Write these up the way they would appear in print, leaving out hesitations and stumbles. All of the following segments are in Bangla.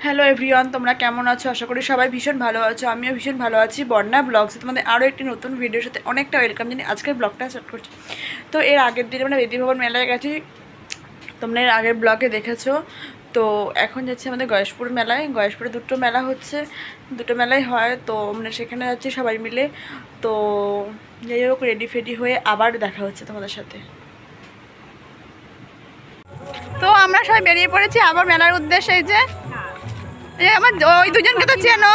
হ্যালো এভরিওয়ান, তোমরা কেমন আছো? আশা করি সবাই ভীষণ ভালো আছো। আমিও ভীষণ ভালো আছি। বন্যা ব্লগসে তোমাদের আরও একটি নতুন ভিডিওর সাথে অনেকটা ওয়েলকাম জানি। আজকের ব্লগটা স্টার্ট করছি। তো এর আগের দিন আমরা বেদি ভবন মেলায় গেছি, তোমরা এর আগের ব্লগে দেখেছো। তো এখন যাচ্ছি আমাদের গয়েশপুর মেলায়। গয়েশপুরে দুটো মেলা হচ্ছে, দুটো মেলাই হয়, তো আমরা সেখানে যাচ্ছি সবাই মিলে। তো যাই হোক, রেডি ফেডি হয়ে আবার দেখা হচ্ছে তোমাদের সাথে। তো আমরা সবাই বেরিয়ে পড়েছি আবার মেলার উদ্দেশ্যে। এই আমার ওই দুজনকে তো চেনো,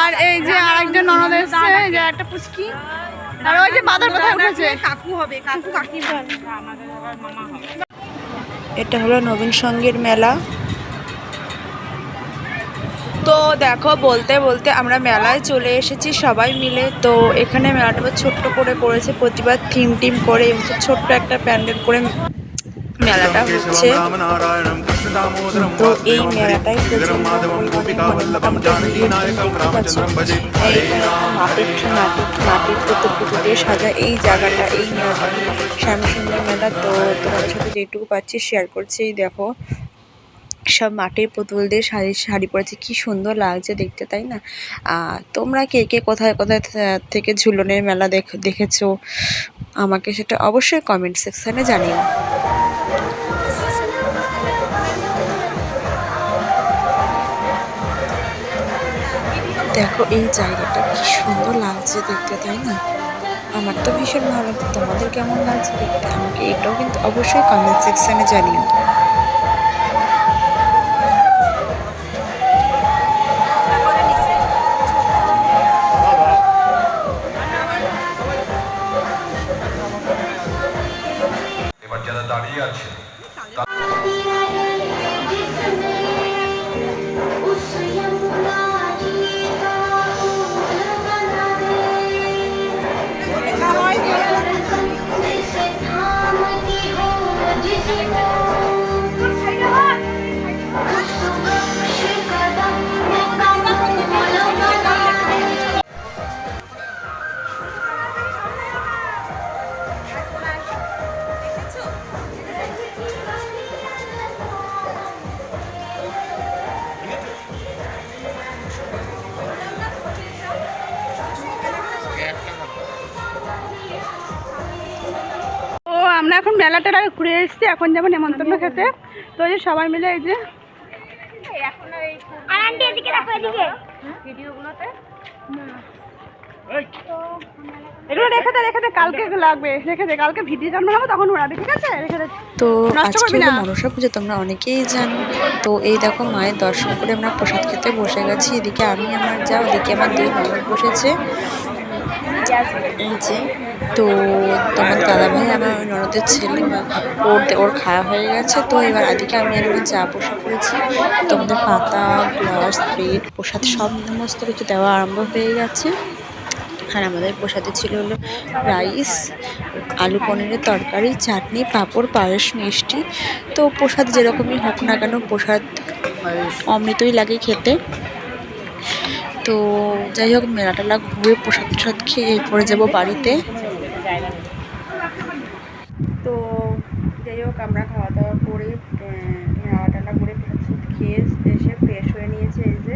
আর এই যে আরেকজন ননদ এসছে, এই যে একটা পুচকি, আর ওই যে বাদার কোথায় উঠেছে, কাকু হবে, কাকু কাকিমা। এটা হলো নবীন সঙ্গীর মেলা। তো দেখো, বলতে বলতে আমরা মেলায় চলে এসেছি সবাই মিলে। তো এখানে মেলাটা ছোট্ট করে করেছে, প্রতিবার থিম টিম করে ছোট্ট একটা প্যান্ডেল করে মেলাটা হচ্ছে। তো এই মেলাটাই মাটির পুতুল দিয়ে সাজা এই জায়গাটা, এই মেলাটা শ্যামসুন্দর মেলা। তো তোমাদের সাথে যেটুকু পাচ্ছি শেয়ার করছি। এই দেখো, সব মাটির পুতুল দিয়ে শাড়ি পরেছে, কি সুন্দর লাগছে দেখতে, তাই না? তোমরা কে কে কোথায় কোথায় থেকে ঝুলনের মেলা দেখেছো আমাকে সেটা অবশ্যই কমেন্ট সেকশানে জানিও। দেখো এই জায়গাটা কি সুন্দর লাগছে দেখতে, তাই না? আমার তো ভীষণ ভালো লাগছে। তোমাদের কেমন লাগছে দেখতে আমাকে এটাও কিন্তু অবশ্যই কমেন্ট সেকশানে জানিও। এবার যারা দাঁড়িয়ে আছে আমরা এখন মেলা টেলা ঘুরে এসেছি, এখন যাবো নেমন্তন্ন খেতে। তো এই যে সবাই মিলে এই যে এগুলো রেখে দে, কালকে লাগবে, রেখে দে, কালকে ভিডিও যখন বানাবো তখন ওরা, ঠিক আছে? রেখে দে। তো আজকে হলো মনসা পুজো, তোমরা অনেকেই জানো। তো এই দেখো, মায়ের দর্শন করে আমরা প্রসাদ খেতে বসে গেছি। এদিকে আমি আমার যা, ওদিকে আমার দুই ননদ বসেছে এই যে। তো তোমার দাদাভাই আমার ওই ননদের ছেলে, ওর খাওয়া হয়ে গেছে। তো এবার এদিকে আমি আর চা বসে পড়েছি। তোমাদের পাতা, গ্লাস, প্লেট, প্রসাদ সমস্ত কিছু দেওয়া আরম্ভ হয়ে গেছে। আর আমাদের প্রসাদে ছিল হলো রাইস, আলু পনিরের তরকারি, চাটনি, পাঁপড়, পায়েস, মিষ্টি। তো প্রসাদ যেরকমই হোক না কেন, প্রসাদ অমৃতই লাগে খেতে। তো যাই হোক, মেলাটা ঘুরে প্রসাদ টসাদ খেয়ে এরপরে যাবো বাড়িতে। তো যাই হোক, আমরা খাওয়া দাওয়া করে মেলা টেলা করে প্রসাদ খেয়ে এসে ফ্রেশ হয়ে নিয়েছে এই যে।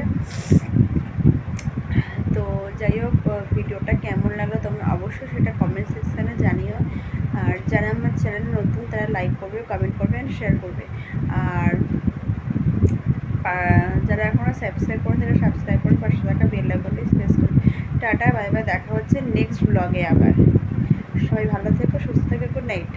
তো যাই হোক, ভিডিওটা কেমন লাগলো তোমরা অবশ্যই সেটা কমেন্ট সেকশানে জানিও। আর যারা আমার চ্যানেলে নতুন তারা লাইক করবে, কমেন্ট করবে, শেয়ার করবে। আর যারা এখনও সাবস্ক্রাইব করে তারা সাবস্ক্রাইব করে পাশে থাকা বেল আইকনটি প্রেস করবে। টাটা, বাই বাই, দেখা হচ্ছে নেক্সট ব্লগে আবার। সবাই ভালো থেকো, সুস্থ থেকো, গুড নাইট।